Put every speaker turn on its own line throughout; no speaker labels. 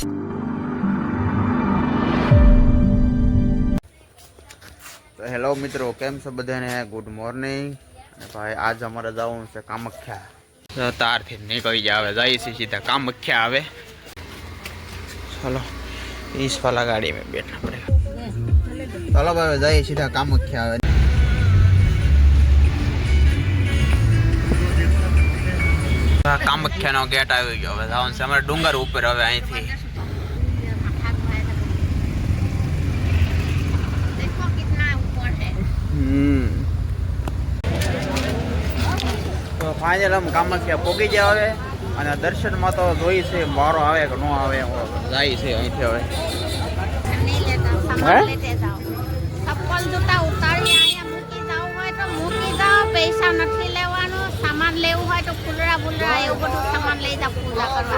તો હેલો મિત્રો, કેમ છો બધાને? Good morning. અને ભાઈ આજ અમારે જવાનું છે કામખ્યા. તારથી નીકળી જાય, હવે જઈએ છીએ સીધા કામખ્યા. આવે ચલો, इस वाला गाड़ी में बैठना पड़ेगा. चलो भाई जाइए सीधा कामख्या. આવે કામખ્યાનો ગેટ આવી ગયો. હવે જવાનું છે અમારે ડુંગર ઉપર. હવે અહીંથી તો ફાઇનલ हम કામખ્યા પોગી ગયા. હવે અને દર્શનમાં તો જોઈ છે મારો આવે કે ન આવે. જાય છે અહીંથી. હવે
ચપ્પલ જૂતા ઉતારી અહીંયા મૂકી જવું હોય તો મૂકી જાઓ. પૈસા નથી લેવાનો. સામાન લેવું હોય તો ફૂલડા બુલડા એવું બધું સામાન લઈ જાવ પૂજા કરવા.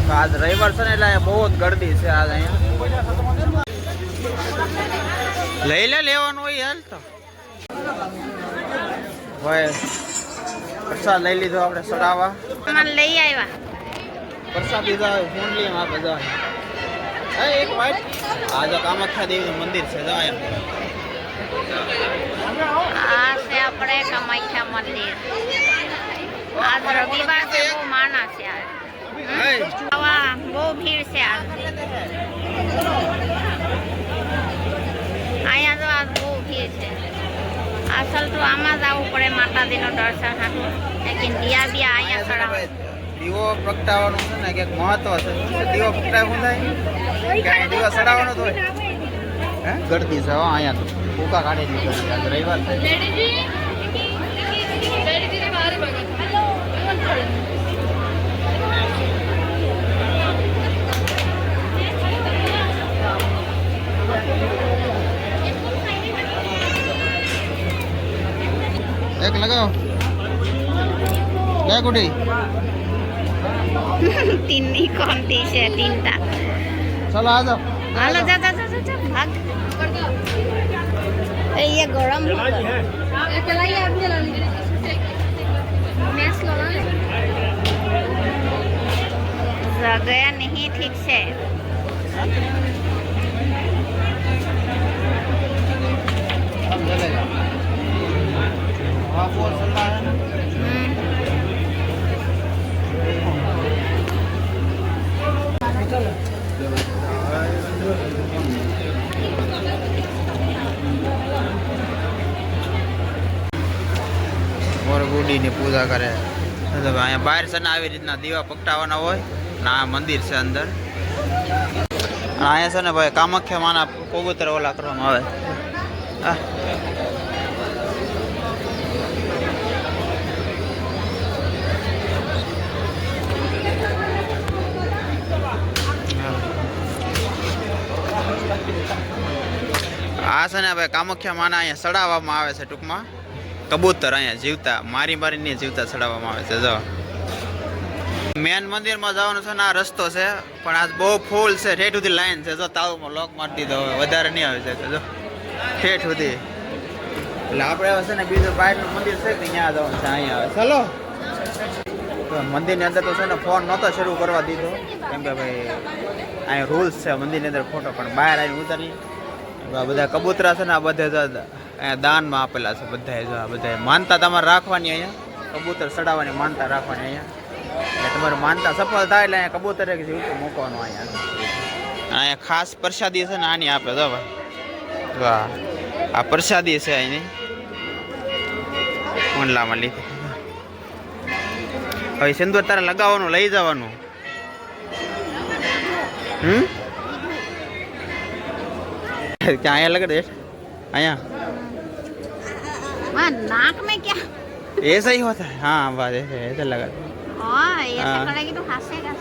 તો આજ રવિવાર છે ને એટલે બહુ જ ગરદી છે આજ અહીંયા. લઈ લેવાનું હોય હાલ. તો ભાઈ પ્રસાદ લઈ લીધો આપણે ચડાવવા.
સામાન લઈ આવ્યા.
પ્રસાદ લીધો ફોનલી માં બધા. એક વાઈટ આ જો કામાખ્યા દેવીનું મંદિર છે. જો
આ છે આપણે કામાખ્યા મંદિર. આજ રવિવાર છે, બહુ માણસ છે આજ. બહુ ભીડ છે આજ. અહીંયા તો આજ બહુ ભીડ છે. અસલ તો આમાં જ આવવું પડે માતાજીનું દર્શન હાટું. લેકિન દિયા બી અહીંયા ચડાવે.
દીવો પ્રગટાવવાનું છે ને કંઈક મહત્વ છે. દીવો પ્રગટાવ શું થાય કે દીવો ચડાવવાનો તો હોય. હે ગળતી છે અહીંયા તો ભૂકા કાઢી દીધો. રવિવાર છે. एक लगाओ क्या गुडी
तीन ही कौनती છે તીનતા.
चलो आ जाओ.
હાલો જા જા જા જા ભાગ. એ ગરમ है. ये चलाइए आप चला लीजिए. मैच लगा ले. जगह नहीं ठीक से.
अब चलेगा. वहाँ फोन चलता है. और गुडी ની પૂજા કરે. અહીંયા બહાર છે ને આવી રીતના દીવા પ્રગટાવવાના હોય ને આ મંદિર છે અંદર. અહીંયા છે ને ભાઈ કામાખ્યા માના પવિત્ર ઓલા કરવામાં આવે. આ છે ને ભાઈ કામાખ્યા માના અહીંયા ચડાવવામાં આવે છે. ટૂંકમાં કબૂતર અહીંયા જીવતા મારી મારીને જીવતા ચડાવવામાં આવે છે. જો મેન મંદિરમાં જવાનું છે ને આ રસ્તો છે, પણ આજ બહુ ફૂલ છે. ઠેઠ સુધી લાઈન છે. જો તાળુમાં લોક મારી દીધો. હવે વધારે નહીં આવી શકે. જો ઠેઠ સુધી. એટલે આપણે હવે છે ને બીજું બહારનું મંદિર છે કે ત્યાં જવાનું છે. અહીંયા આવે. ચલો તો મંદિરની અંદર તો છે ને ફોન નહોતો શરૂ કરવા દીધો, કેમ કે ભાઈ અહીંયા રૂલ્સ છે મંદિરની અંદર ફોટો. પણ બહાર આવીને ઉતારી બધા કબૂતરા છે ને આ બધે અહીંયા દાનમાં આપેલા છે બધા. જો આ બધા માનતા તમારે રાખવાની અહીંયા કબૂતર ચડાવવાની માનતા રાખવાની અહીંયા. એટલે તમારી માનતા સફળ થાય એટલે અહીંયા કબૂતર એક જીવતું મૂકવાનું. અહીંયા ખાસ પ્રસાદી છે ને આની આપે. જો ભાઈ વાહ, આ પ્રસાદી છે અહીંની ઓનલામાં લીધી. હવે સિંદૂર તારે લગાવવાનું લઈ જવાનું. क्या आया लग रहा है आया
नाक में क्या
ऐसा ही होता है. हाँ बात ऐसा लगा.
ऐसा करेगी तो हंसेगा.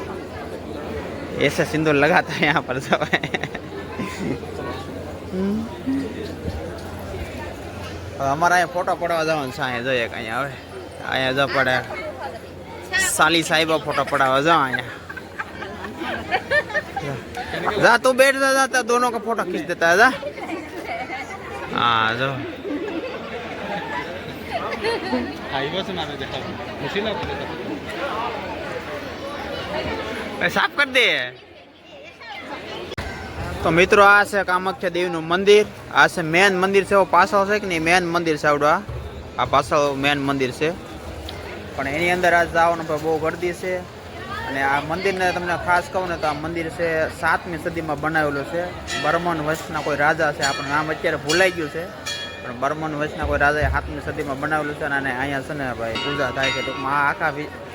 ऐसा सिंदूर लगाता है यहाँ पर सब. हमारा यहाँ फोटो पड़वा जवान છે. અહીંયા જોઈએ અહીંયા હવે અહીંયા જો પડે साली साहिबा फोटो पड़ावा. जा અહીંયા जा तू बैठ जा. दोनों का फोटो खींच देता है. जा हाँ जो साफ कर दे. તો મિત્રો આ છે કામાખ્યા દેવીનું મંદિર. આ છે મેન મંદિર છે. પાછળ છે કે નહીં મેન મંદિર છે આવડું. આ પાછળ મેન મંદિર છે પણ એની અંદર આ જવાનું બહુ ગરદી છે. અને આ મંદિરને તમને ખાસ કહું ને તો આ મંદિર છે 7મી સદીમાં બનાવેલું છે. બર્મન વંશના કોઈ રાજા છે, આપણું નામ અત્યારે ભૂલાઈ ગયું છે પણ બર્મન વંશના કોઈ રાજાએ 7મી સદીમાં બનાવેલું છે. અને અહીંયા છે ને ભાઈ પૂજા થાય છે. ટૂંકમાં આ આખા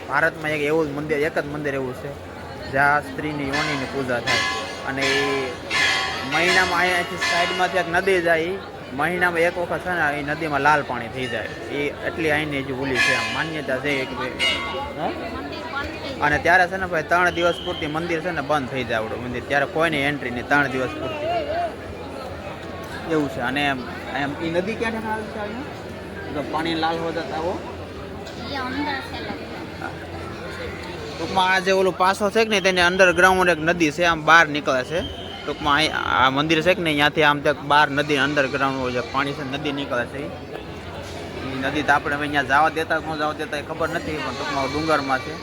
ભારતમાં એક એવું જ મંદિર, એક જ મંદિર એવું છે જ્યાં સ્ત્રીની યોનિની પૂજા થાય. અને એ મહિનામાં અહીંયાથી સાઈડમાંથી એક નદી જાય, મહિનામાં એક વખત છે ને એ નદીમાં લાલ પાણી થઈ જાય. એ એટલી અહીંની જે ઓલી છે માન્યતા છે એક. અને ત્યારે છે ને ભાઈ 3 દિવસ પૂરતી મંદિર છે ને બંધ થઈ જાય આવડું મંદિર. ત્યારે કોઈની એન્ટ્રી નહીં 3 દિવસ પૂરતી એવું છે. અને એમ એ નદી ક્યાં આવે છે અહીંયા તો પાણી લાલ હો જતા આવો ટૂંકમાં આ જે ઓલું પાછો છે કે નહીં તેની અંડરગ્રાઉન્ડ એક નદી છે, આમ બહાર નીકળે છે. ટૂંકમાં આ મંદિર છે કે નહીં ત્યાંથી આમ તક બહાર નદી અંડરગ્રાઉન્ડ જે પાણી છે નદી નીકળે છે. એ નદી તો આપણે અહીંયા જવા દેતા ન જવા દેતા એ ખબર નથી પણ ટૂંકમાં ડુંગરમાં છે.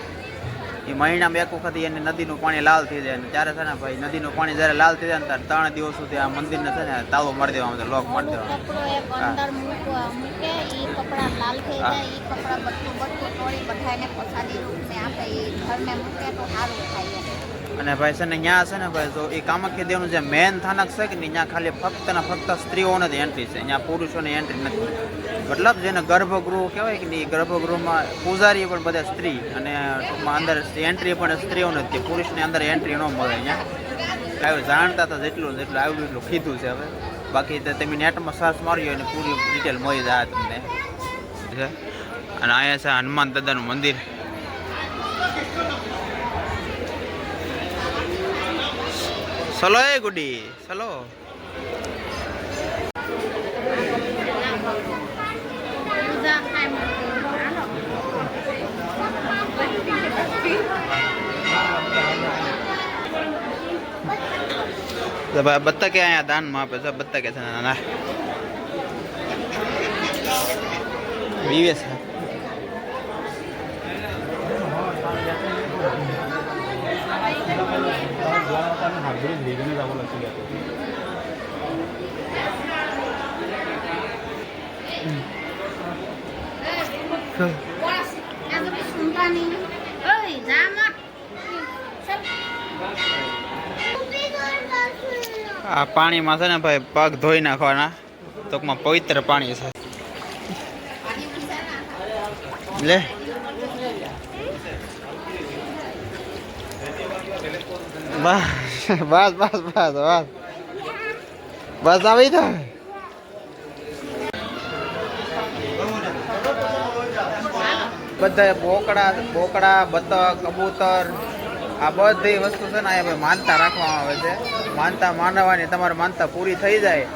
એ મહિનામાં એક વખત એની નદીનું પાણી લાલ થઈ જાય ને ત્યારે છે ને ભાઈ નદીનું પાણી જ્યારે લાલ થઈ જાય ને ત્યારે 3 દિવસ સુધી આ મંદિરને છે ને તાળો મારી દેવામાં આવે, લોક મારી દેવામાં અને ભાઈ છે ને ત્યાં છે ને ભાઈ તો એ કામાખ્યા દેવનું જે મેન સ્થાનક છે કે નહીં ત્યાં ખાલી ફક્ત ને ફક્ત સ્ત્રીઓને જ એન્ટ્રી છે, ત્યાં પુરુષોની એન્ટ્રી નથી. મતલબ જેને ગર્ભગૃહ કહેવાય કે નહીં, ગર્ભગૃહમાં પૂજારી પણ બધા સ્ત્રી અને ટૂંકમાં અંદર એન્ટ્રી પણ સ્ત્રીઓને જ, પુરુષની અંદર એન્ટ્રી ન મળે. અહીંયા આવ્યું જાણતા હતા જેટલું આવ્યું એટલું કીધું છે. હવે બાકી તમે નેટમાં સર્ચ માર્યો અને પૂરી ડિટેલ મળી જાય તમને. અને અહીંયા છે હનુમાન દાદાનું મંદિર. ચલો એ ગુડી ચલો. બત્તા કે અહીંયા દાનમાં આપે છે, બત્તા કે છે ના વિવેશ આ પાણીમાં છે ને ભાઈ પગ ધોઈ નાખવાના. ટૂંકમાં પવિત્ર પાણી છે. લે બસ બસ બસ બસ બસ બસ આવી તો બધા બોકડા બતક કબૂતર આ બધી વસ્તુ છે ને અહીંયા માનતા રાખવામાં આવે છે. માનતા માનવાની, તમારી માનતા પૂરી થઈ જાય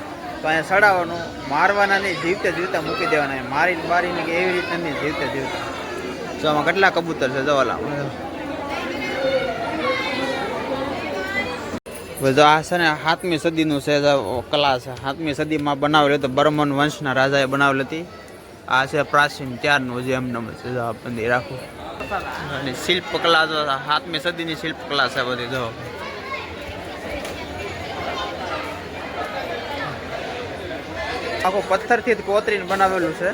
તો અહીંયા સડાવવાનું, મારવાના નહીં, જીવતે જીવતા મૂકી દેવાના. મારીને કે એવી રીતે નહીં, જીવતે જીવતા. જો આમાં કેટલા કબૂતર છે જોવાલા. જો આ છે ને 7મી સદીનું છે કલા છે. 7મી સદીમાં બનાવેલી તો બર્મન વંશના રાજાએ બનાવેલી હતી. આ છે પ્રાચીન ત્યારનું જે એમને છે મંદિર રાખવું. અને શિલ્પકલા જો 7મી સદીની શિલ્પકલા છે બધી. જો આખું પથ્થરથી જ કોતરીને બનાવેલું છે.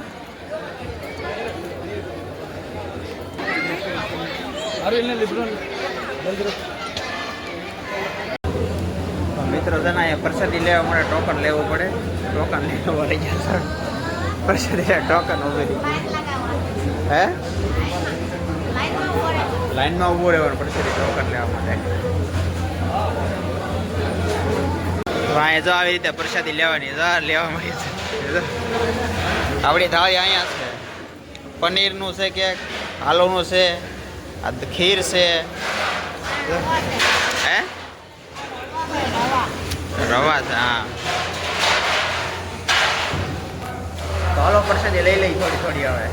મિત્રો છે ને અહીંયા પ્રસાદી લેવા માટે ટોકન લેવું પડે. ટોકન લેવા પડી ગયા પ્રસાદી ટોકન ઉભી હે લાઈનમાં ઉભો રહેવાનું પ્રસાદી ટોકન લેવા માટે. અહીંયા જો આવી રીતે પ્રસાદી લેવાની લેવા મળી છે. આપણી થાળી અહીંયા છે. પનીરનું છે કે આલુનું છે, આ ખીર છે, હે રવા છે. હા તો હાલો પ્રસાદી લઈ લઈ થોડી થોડી. હવે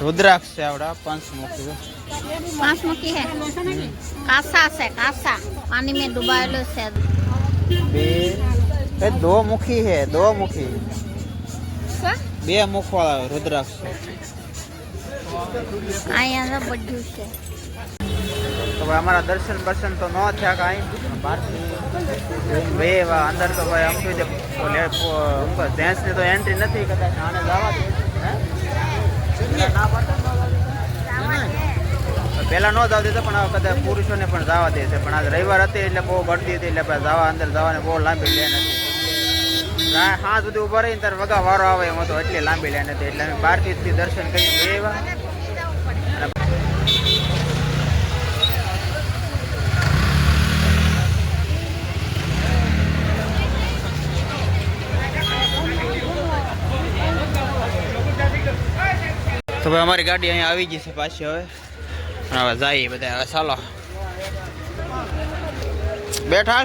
रुद्राक्ष છે આવડા 5
मुखी है। कासा से कासा पानी में डुबाएलो से
दो मुखी है, 2 मुखी 2 मुख वाला रुद्राक्ष.
અહીંયા બધું છે.
તો ભાઈ અમારા દર્શન બર્શન તો ન થયા કાંઈ બહારથી બે અંદર તો ભાઈ આમ શું છે જેન્ટ્સની તો એન્ટ્રી નથી કદાચ આને જવા દે ના પહેલાં ન જવા દેતો પણ હવે કદાચ પુરુષોને પણ જવા દે છે પણ આજ રવિવાર હતી એટલે બહુ ગળતી હતી એટલે જવા અંદર જવાની બહુ લાંબી લેન હતી હા સુધી ઉભા રહીને ત્યારે વગા વારો આવે એમ હતો એટલી લાંબી લેન હતી એટલે અમે બહારથી દર્શન કરી બે એવા તો ભાઈ અમારી ગાડી અહીંયા આવી ગઈ છે પાછી હવે જઈએ બધા હવે ચાલો બેઠા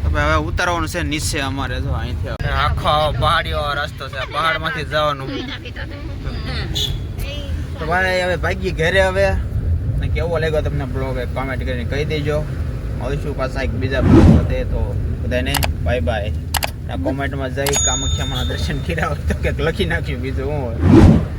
હવે ઉતારવાનું છે નીચે અમારે જો અહીંથી આખો પહાડીઓ રસ્તો છે પહાડમાંથી જવાનું તો ભાઈ હવે ભાગી ઘરે હવે ને કેવો લાગ્યો તમને બ્લોગ કોમેન્ટ કરીને કહી દેજો મળીશું પાછા એક બીજા બ્લોગ વધે તો બધાને બાય બાય કોમેન્ટમાં જઈ કામાખ્યામાં દર્શન કર્યા હોય તો કંઈક લખી નાખ્યું બીજું હું હોય